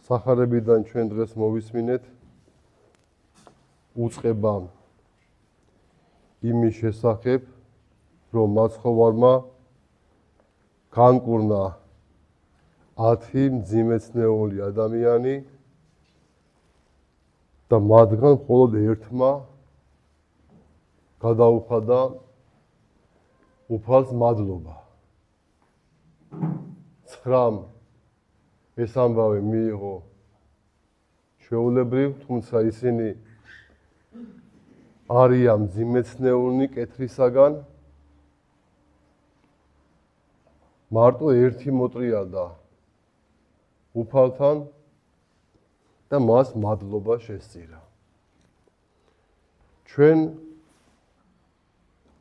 სახარებიდან ჩვენ დღეს მოვისმინეთ უწყება იმის შესახებ, რომ მაცხოვარმა განკურნა 10 მძიმეცნეული ადამიანი და მათგან მხოლოდ ერთმა გადაუხადა უფალს მადლობა. 9 ეს ამბავი მიიღო ჩვეულებრივ, თუმცა ისინი არიან მძიმეცნეულნი კეთრისაგან. მარტო ერთი მოტრიალდა უფალთან და მას მადლობა შესწირა. ჩვენ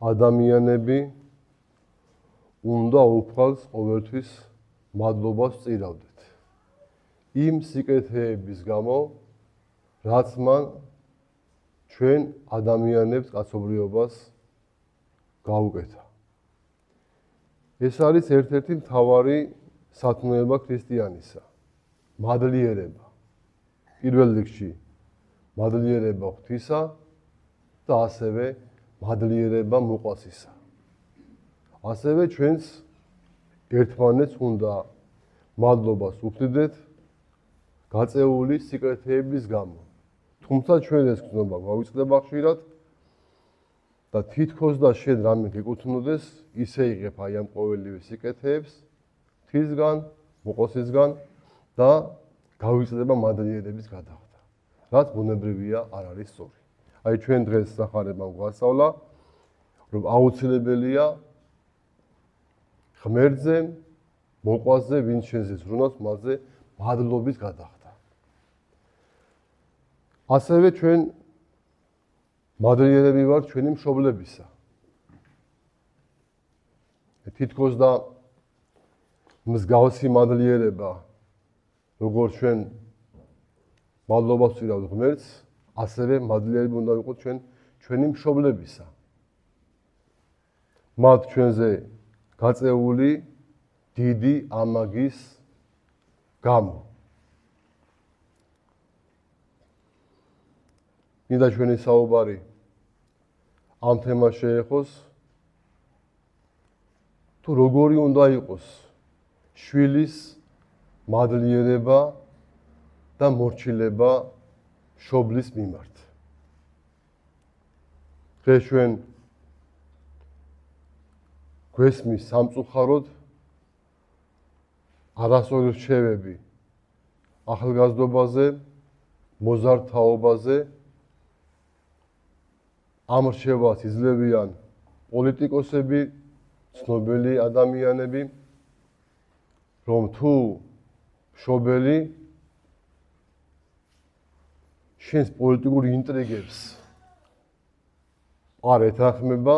ადამიანები უნდა უფალს ყოველთვის მადლობას ვწირავდეთ. იმ სიკეთეების გამო, რაც მან ჩვენ ადამიანებს კაცობრიობას გაუკეთა. ეს არის ერთ-ერთი მთავარი სათნოება ქრისტიანისა. მადლიერება. პირველ რიგში მადლიერება ღვთისა და ასევე მადლიერება მოყვასისა. ასევე ჩვენს ერთმანეთს უნდა მადლობას ვუხდით გაწეული სიკეთეების გამო. თუმცა ჩვენ ეს გზნობა გავიწყდება ხშირად და თითქოს და შენ რამე გეკუთვნოდეს, ისე იღებ აი ამ ყოველივე სიკეთეებს ღვთისგან, მოყვასისგან და გავიწყდება მადლიერების გადახდა. რაც ბუნებრივია, არ არის სწორი. აი ჩვენ დღეს სახარებამ გვასწავლა, რომ აუცილებელია ღმერთზე, მოყვასზე, ვინც შენზე ზრუნავს, მასზე მადლობის გადახდა. ასევე ჩვენ მადლიერები ვართ ჩვენი მშობლებისა. თითქოს და მსგავსი მადლიერება, როგორც ჩვენ მადლობას ვწირავთ ღმერთს, ასევე მადლიერები უნდა ვიყოთ ჩვენი მშობლებისა. მათ ჩვენზე გაწეული დიდი ამაგის გამო. მინდა ჩვენი საუბარი ამ თემას შეეხოს, თუ როგორი უნდა იყოს შვილის მადლიერება და მორჩილება მშობლის მიმართ. დღეს ჩვენ გვესმის სამწუხაროდ არასწორი რჩევები ახალგაზრდობაზე, მოზარდ-თაობაზე. ამ რჩევას იძლევიან პოლიტიკოსები, ცნობილი ადამიანები, რომ თუ მშობელი შენს პოლიტიკურ ინტრიგებს არ ეთანხმება,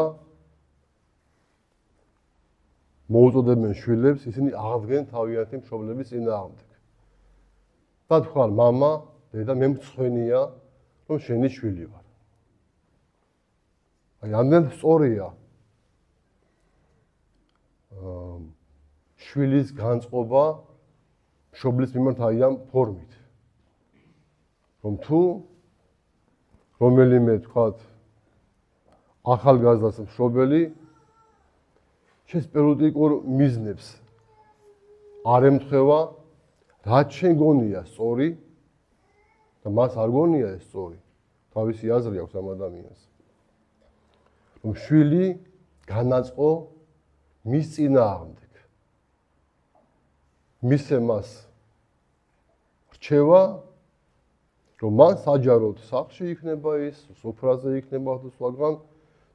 მოუწოდებენ შვილებს, ისინი აღდგენ თავიანთი მშობლების წინააღმდეგ. და თქვა, მამა, დედა, მე მწვენია, რომ შენი შვილი ვარ. აი, ამდენ სწორია შვილის განწყობა მშობლის მიმართ აი ამ ფორმით. რომ თუ რომელიმე თქვათ ახალგაზრდას მშობელი შენს პოლიტიკურ მიზნებს არ ემთხვევა, რაც შენ გონია სწორი და მას არ გონია ეს სწორი. თავისი აზრი აქვს ამ ადამიანს. რომ შვილი განაწყო მის წინააღმდეგ. მისცე მას რჩევა, რომ მან საჯაროდ სახლში იქნება ის, სოფრაზე იქნება თუ სხვაგან,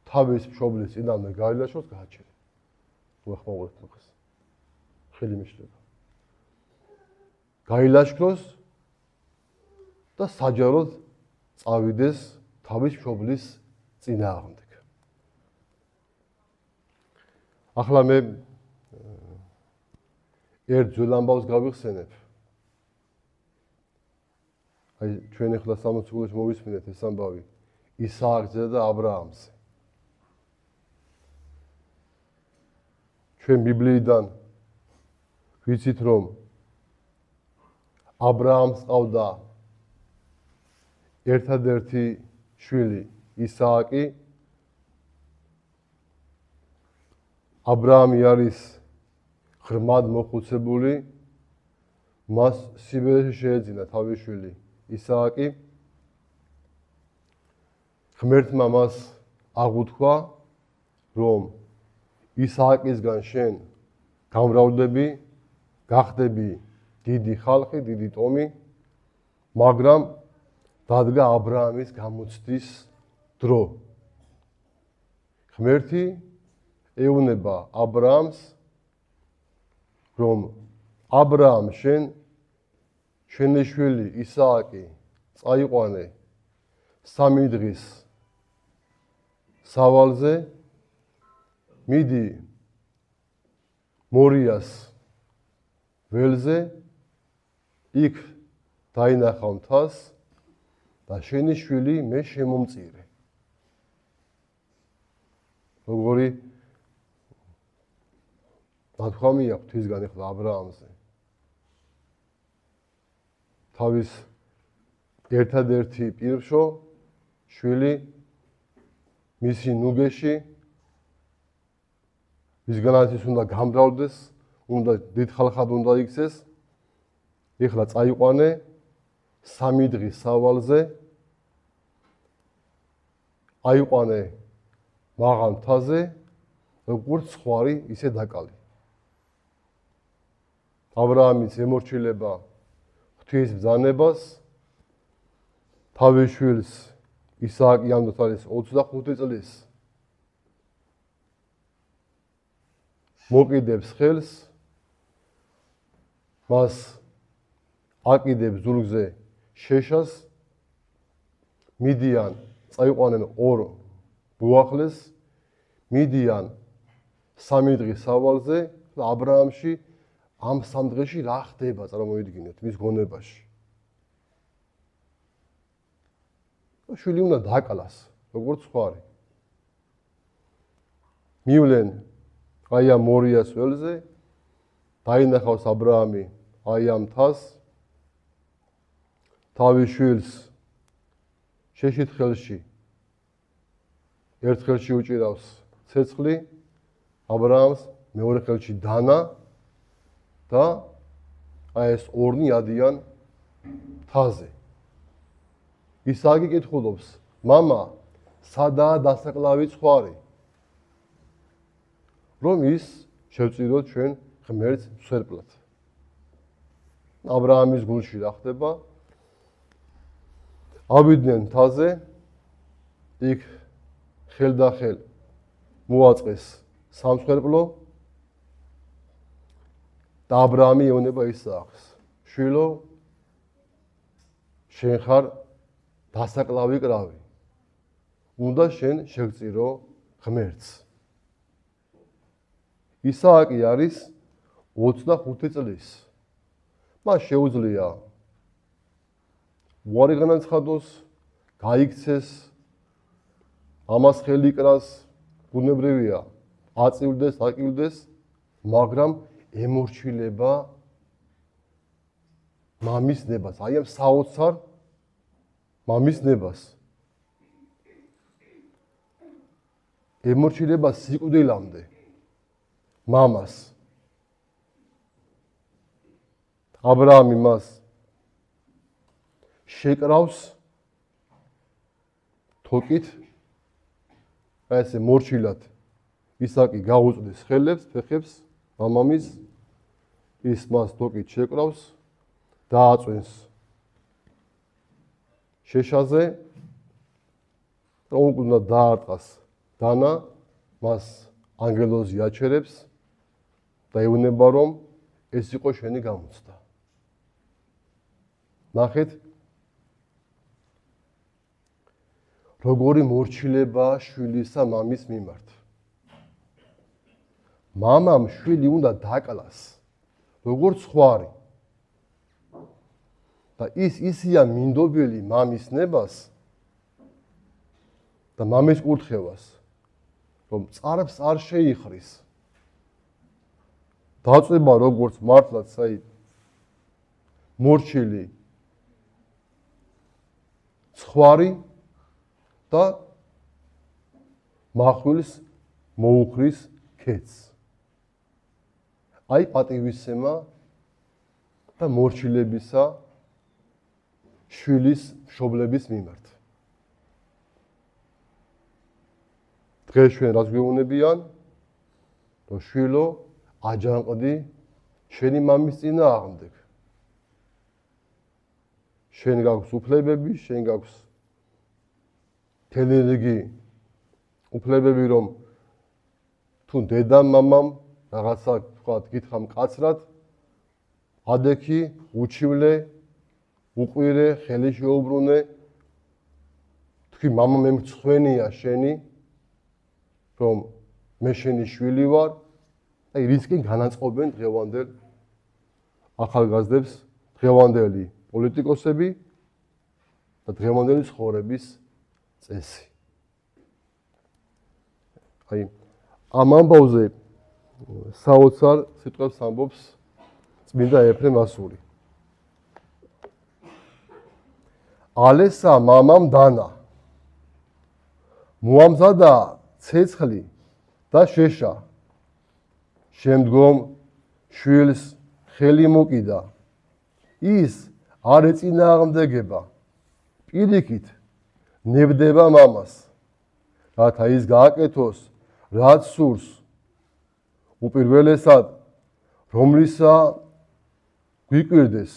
თავის მშობლის წინააღმდეგ გაილაშქროს, გააჩერება. უახმაურეთ დღეს. ხელი მიშლება. გაილაშქროს და საჯაროდ წავიდეს თავის მშობლის წინააღმდეგ. ახლა მე ერთ ძველ ამბავს გავიხსენებ. აი ჩვენ ახლა 60 წუთში მოვისმინეთ ეს ამბავი ისააკზე და აბრაამზე. ჩვენ ბიბლიიდან ვიცით, რომ აბრაამს ყავდა ერთადერთი შვილი ისააკი. აბრაამი არის ღრმად მოხუცებული, მას სიბერეში შეეძინა თავის შვილი ისააკი. ღმერთმა მას აღუთქვა, რომ ისააკისგან შენ გამრავლდები, გახდები დიდი ხალხი, დიდი ტომი, მაგრამ დადგა აბრაამის გამოცდის დრო. ღმერთი ეუბნება აბრაამს, რომ აბრაამ შენი შვილი ისააკი წაიყვანე 3 დღის სავალზე, მიდი მორიას ველზე, იქ დაინახავ მთას და შენი შვილი მე შემომწირე. როგორი ნათქვამი აქვს თვისგან ახლა აბრაამზე. თავის ერთადერთი პირშო შვილი მისი ნუგეში, მისგანაც ის უნდა გამრავლდეს, უნდა დიდ ხალხად უნდა იქცეს, ეხლა წაიყვანე 3 დღის სავალზე, აიყვანე მაღალ მთაზე, როგორც ხვარი ისე დაკალი. აბრაამის ემორჩილება ღვთის ბრძანებას, თავის შვილს ისააკი ამდოთ არის 25 წლის, მოკიდებს ხელს, მას აკიდებს ზურგზე შეშას, მიდიან წაიყვანენ 2 მოახლეს, მიდიან 3 დღის სავალზე და აბრაამში ამ 3 დღეში რა ხდება, წარმოიდგინეთ მის გონებაში. შვილი უნდა დაკალას, როგორც ხვარი. მივლენ აი ამ მორიას ველზე, დაინახავს აბრაამი აი ამ მთას, თავის შვილს შეშით ხელში, ერთ ხელში უჭირავს ცეცხლი, აბრაამს მეორე ხელში დანა და აი ეს ორნი ადიან მთაზე. ისააკი კითხულობს, მამა, სადაა დასაკლავი ცხვარი? რომ ის შევწიროთ ჩვენ ღმერთს მსხვერპლად. აბრაამის გულში რა ხდება? ავიდნენ მთაზე, იქ ხელდახელ მოაწყეს სამსხვერპლო და აბრაამი ეუბნება ისააკს, შვილო, შენ ხარ დასაკლავი კრავი, უნდა შენ შევწირო ღმერთს. ისააკი არის 25 წლის. მას შეუძლია უარი განაცხადოს, გაიქცეს, ამას ხელი კრას, ბუნებრივია, აწივდეს, აკივდეს, მაგრამ ემორჩილება მამის ნებას, აი ამ საოცარ მამის ნებას. ემორჩილება სიკვდილამდე მამას. აბრაამი მას შეკრავს თოკით, აი ესე მორჩილად ისააკი გაუწვდის ხელებს, ფეხებს მამამის, ის მას თოკით შეკრავს, დააწვენს შეშაზე, რომ უნდა დაარტყას დანა, მას ანგელოზი აჩერებს და ეუბნება, რომ ეს იყო შენი გამოცდა. ნახეთ, როგორი მორჩილება შვილისა მამის მიმართ. მამამ შვილი უნდა დაკალას, როგორც ხვარი. და ისია მინდობელი მამის ნებას და მამის კურთხევას, რომ წარებს არ შეიხრის. დაწვება როგორც მართლაც, აი მორჩილი ცხვარი და მახვილს მოუხრის ქეთს. აი პატივისცემა და მორჩილებისა შვილის მშობლების მიმართ. დღეს ჩვენ რაც გვეუბნებიან, რომ შვილო აჯანყდი შენი მამის წინააღმდეგ. შენ გაქვს უფლებები, შენ გაქვს მთელი რიგი უფლებები, რომ თუ დედამ მამამ რაღაცა თქვათ გითხრა მკაცრად, ადექი, უჩივლე, უყვირე, ხელი შეუბრუნე, თქვი მამა მე მწვენია შენი, რომ მე შენი შვილი ვარ, აი რისკენ განაწყობენ დღევანდელ ახალგაზრდებს, დღევანდელი პოლიტიკოსები და დღევანდელი ცხოვრების წესი. აი ამ ამბავზე საოცარ სიტყვებს ამბობს წმინდა ეფრემ ასური. ალესა მამამ დანა, მოამზადა ცეცხლი და შეშა, შემდგომ შვილს ხელი მოკიდა, ის არ ეწინააღმდეგება, პირიქით ნებდება მამას, რათა ის გააკეთოს, რაც სურს, უპირველესად, რომლისა გვიკვირდეს,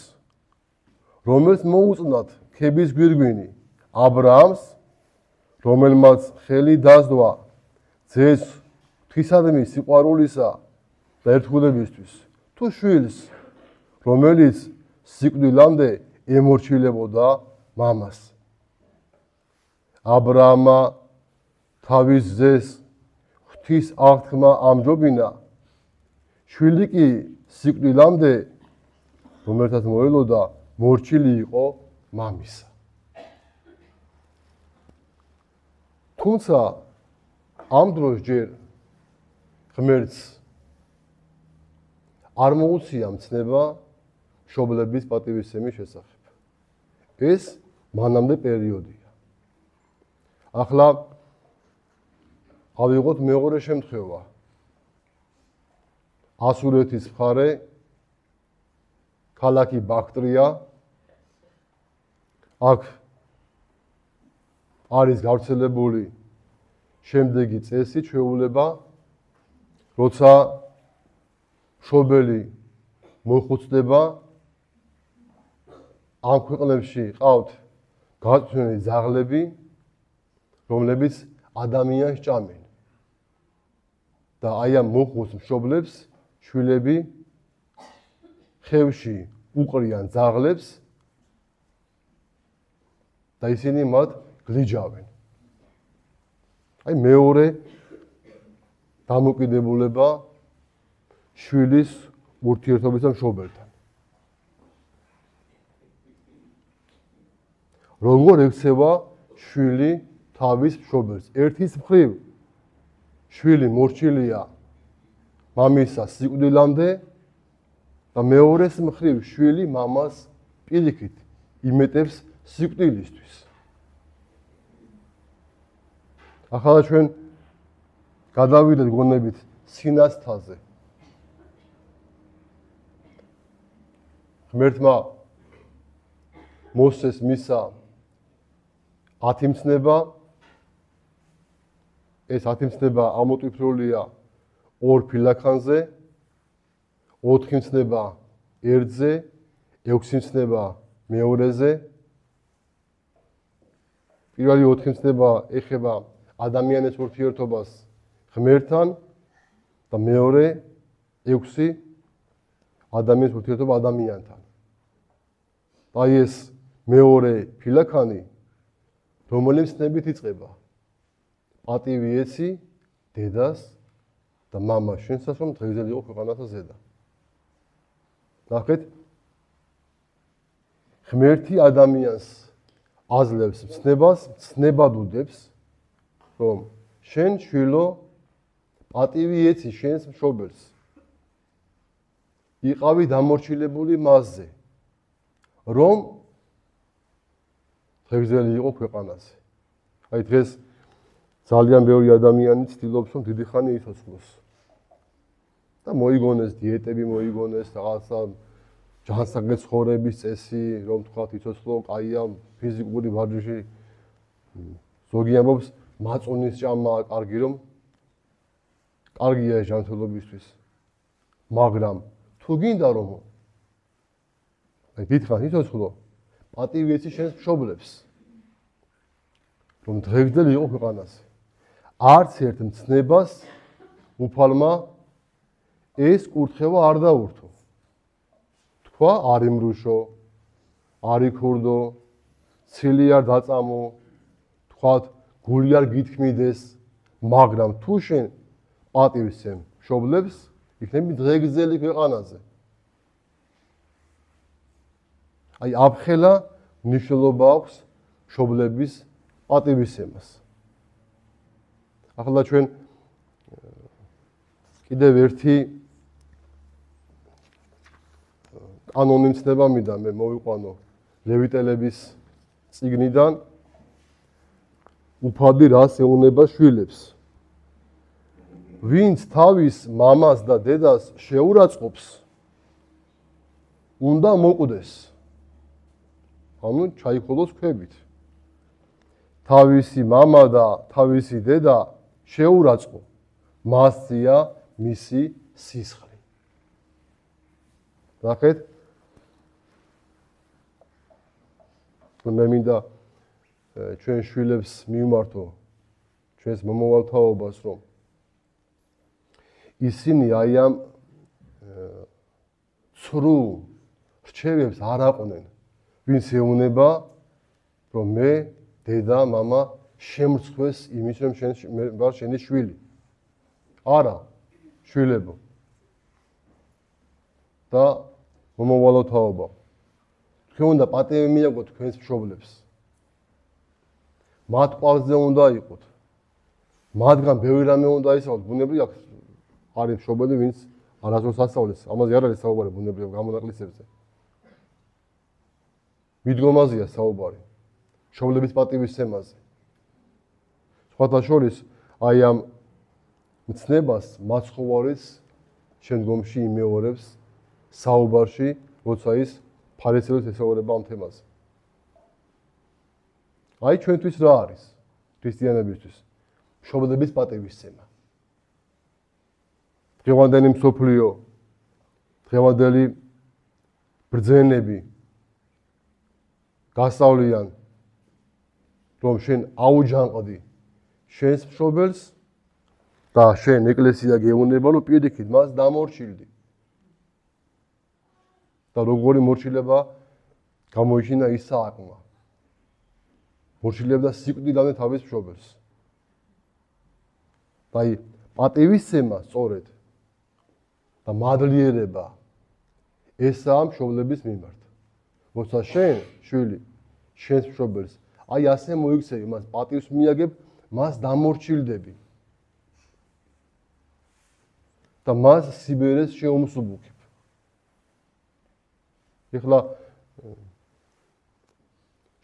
რომელს მოუწნათ ქების გვირგვინი, აბრაამს, რომელმაც ხელი დასდვა ძეს ღვთისადმი სიყვარულისა და ერთგულებისთვის, თუ შვილს, რომელიც სიკვდილამდე ემორჩილებოდა მამას. აბრაამა თავის ძეს ღვთის აღთქმა ამჯობინა, შვილი კი სიკვდილამდე, რომელთაც მოელოდა, მორჩილი იყო მამისა. თუმცა ამ დროს ჯერ ღმერთს არ მოუწია მცნება მშობლების პატივისცემის შესახებ. ეს მანამდე პერიოდია. ახლა ავიღოთ მეორე შემთხვევა. ასურეთის მხარე, ქალაქი ბაქტრია, აქ არის გავრცელებული შემდეგი წესი, ჩვეულება, როცა მშობელი მოხუცდება, ამ ქვეყნებში ყავთ გაწვდენილი ძაღლები, რომლებიც ადამიანს ჭამენ. და აი ამ მოხუც მშობლებს შვილები ხევში უყრიან ძაღლებს და ისინი მათ გლიჯავენ. აი მეორე დამოკიდებულება შვილის ურთიერთობისა მშობელთან. როგორ ექცევა შვილი თავის მშობელს? ერთის მხრივ შვილი მორჩილია მამისა სიკვდილამდე და მეორეს მხრივ შვილი მამას პირიქით იმეტებს სიკვდილისთვის. ახლა ჩვენ გადავიდეთ გონებით სინასთაზე. ღმერთმა მოსეს მისა 10 მცნება, ეს 10 მცნება ამოტვიფრულია 2 ფილაქანზე, 4 მცნება ერთზე, 6 მცნება მეორეზე. პირველი 4 მცნება ეხება ადამიანის ურთიერთობას ღმერთთან და მეორე 6 ადამიანის ურთიერთობა ადამიანთან. აი ეს მეორე ფილაქანი, რომელიც მცნებით იწყება. პატივი ეცი დედას და მამას შენსაც, რომ დღეზე იყო ქვეყანასა ზედა. ნახეთ, ღმერთი ადამიანს აძლევს მცნებას, მცნებად უდებს, რომ შენ შვილო პატივი ეცი შენს მშობელს. იყავი დამორჩილებული მასზე. რომ დღეგრძელი იყო ქვეყანაზე. აი დღეს ძალიან ბევრი ადამიანი ცდილობს რომ დიდი ხანი იცოცხლოს. და მოიგონეს დიეტები, მოიგონეს რაღაცა ჯანსაღი ცხოვრების წესი, რომ თქვათ იცოცხლო, კაია ფიზიკური ვარჯიში. ზოგი ამბობს მაწონის ჭამაა კარგი, რომ კარგია ეს ჯანმრთელობისთვის. მაგრამ თუ გინდა რომ აი დიდხანს იცოცხლო, პატივი ეცი შენს მშობლებს. რომ დღეგრძელი იყო ქვეყანაზე. არც ერთ მცნებას უფალმა ეს კურთხევა არ დაურთო. თქვა არ იმრუშო, არ იქურდო, ცილი არ დაწამო, თქვათ გული არ გითქმიდეს, მაგრამ თუ შენ პატივს ემ მშობლებს, იქნები დღეგრძელი ქვეყანაზე. აი აფხელა მნიშვნელობა აქვს მშობლების პატივისცემას. ახლა ჩვენ კიდევ ერთი კანონი მცნება მინდა მე მოვიყვანო ლევიტელების წიგნიდან უფადი რას ეუნება შვილებს. ვინც თავის მამას და დედას შეურაცხყოფს, უნდა მოკვდეს. ანუ ჩაიქოლოს ქვებით. თავისი მამა და თავისი დედა შეურაცხო, მასწია მისი სისხლი. ნახეთ? მე მინდა ჩვენ შვილებს მივმართო ჩვენს მომავალ თაობას, რომ ისინი აი ამ ცრუ რჩევებს არ აყვნენ, ვინც ეუნება, რომ მე დედა, მამა შემრცხვეს იმის, რომ მე ვარ შენი შვილი. არა, შვილებო. და მომავალო თაობა. თქვენ უნდა პატივი მიაგოთ თქვენს მშობლებს. მათ ყვალზე უნდა იყოთ. მათგან ბევრი რამე უნდა ისწავლოთ. ბუნებრივია არის მშობელი, ვინც არასდროს ასწავლეს. ამაზე არ არის საუბარი ბუნებრივ გამონაკლისებზე. მიდგომაზეა საუბარი. მშობლების პატივისცემაზე. სხვათა შორის, აი ამ მცნებას მაცხოვარიც შემდგომში იმეორებს საუბარში, როცა ის ფარისევლებს ესაუბრება ამ თემაზე. აი ჩვენთვის რა არის ქრისტიანებისთვის? მშობლების პატივისცემა. დღევანდელი მსოფლიო, დღევანდელი ბრძენები გასავლიან, რომ შენ აუჯანყდი შენს მშობელს და შენ ეკლესია გეუნება, რომ პირიქით მას დამორჩილდი. და როგორი მორჩილება გამოიჩინა ისააკმა. მორჩილებდა სიკვდილამდე თავის მშობელს. და აი პატივისცემა სწორედ და მადლიერება ესაა მშობლების მიმართ. როცა შენ შვილი შენს მშობელს აი ასე მოიქცევი, მას პატივს მიაგებ, მას დამორჩილდები. და მას სიბერეს შეუმსუბუქებ. ეხლა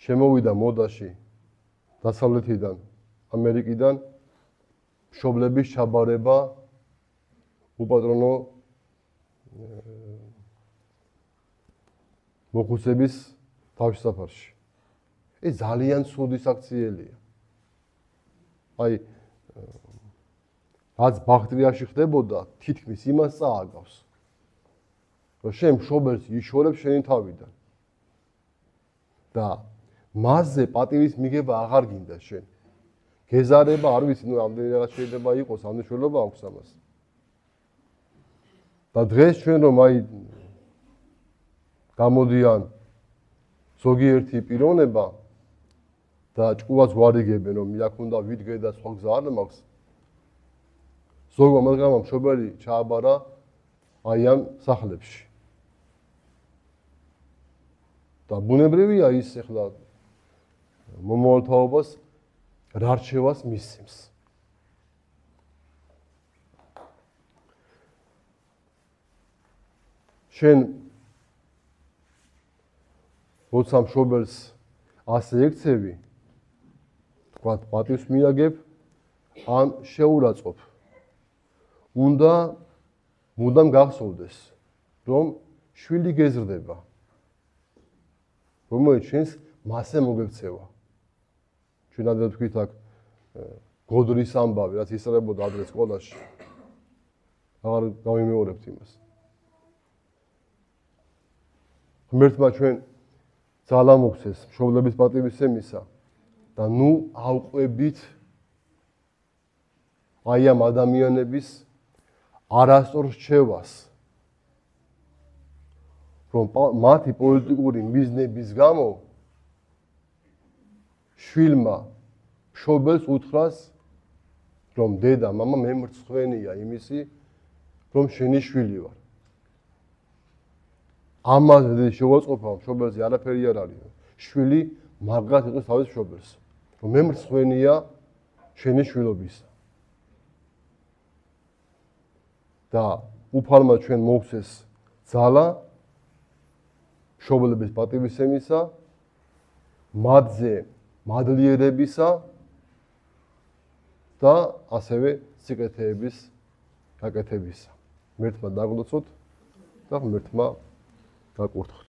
შემოვიდა მოდაში დასავლეთიდან, ამერიკიდან მშობლების ჩაბარება უპატრონო მოხუცების თავშესაფარში. ეს ძალიან ცუდი საქციელია. აი რაც ბაქტრიაში ხდებოდა, თითქმის იმას წააგავს. რომ შენ მშობელს იშორებს შენი თავიდან. და მასზე პატივის მიღება აღარ გინდა შენ. გეზარება არ ვიცი, ნუ ამდენი რაღაც შეიძლება იყოს, ამდენი შეიძლება აქვს ამას. და დღეს ჩვენ რომ აი გამოდიან ზოგიერთი პიროვნება და ჭკუას გვარიგებენ, რომ აქ უნდა ვიდგე და სხვა გზა არ მაქვს. ზოგმა მაგრამ მშობელი ჩააბარა აი ამ სახლებში. და ბუნებრივია ის ახლა მომავალ თაობას რა რჩევას მისცემს. შენ როცა მშობელს ასე ექცევი, თქვათ პატივს მიაგებ, ან შეურაცხყოფ. უნდა მუდამ გახსოვდეს, რომ შვილი გეზრდება. რომელიც ჩვენს მასზე მოგექცევა. ჩვენ ადრე ვთქვით აქ გოდრის ამბავი, რაც ისწრებოდა ადრე სკოლაში. აღარ გავიმეორებთ იმას. ღმერთმა ჩვენ ძალა მოგცეს მშობლების პატივისცემისა და ნუ ავყვებით აი ამ ადამიანების არასწორ რჩევას, რომ მათი პოლიტიკური მიზნების გამო შვილმა მშობელს უთხრას, რომ დედა, მამა, მე მრცხვენია იმისი, რომ შენი შვილი ვარ. ამაზე შევაწყობა მშობელზე არაფერი არ არის. შვილი მარგად იყოს თავის მშობელს, რომ მე მრცხვენია შენი შვილობისა. და უფალმა ჩვენ მოგცეს ძალა მშობლების პატივისცემისა, მათზე მადლიერებისა და ასევე სიკეთეების გაკეთებისა. ღმერთმა დაგლოცოთ და ღმერთმა გაკურთხოთ.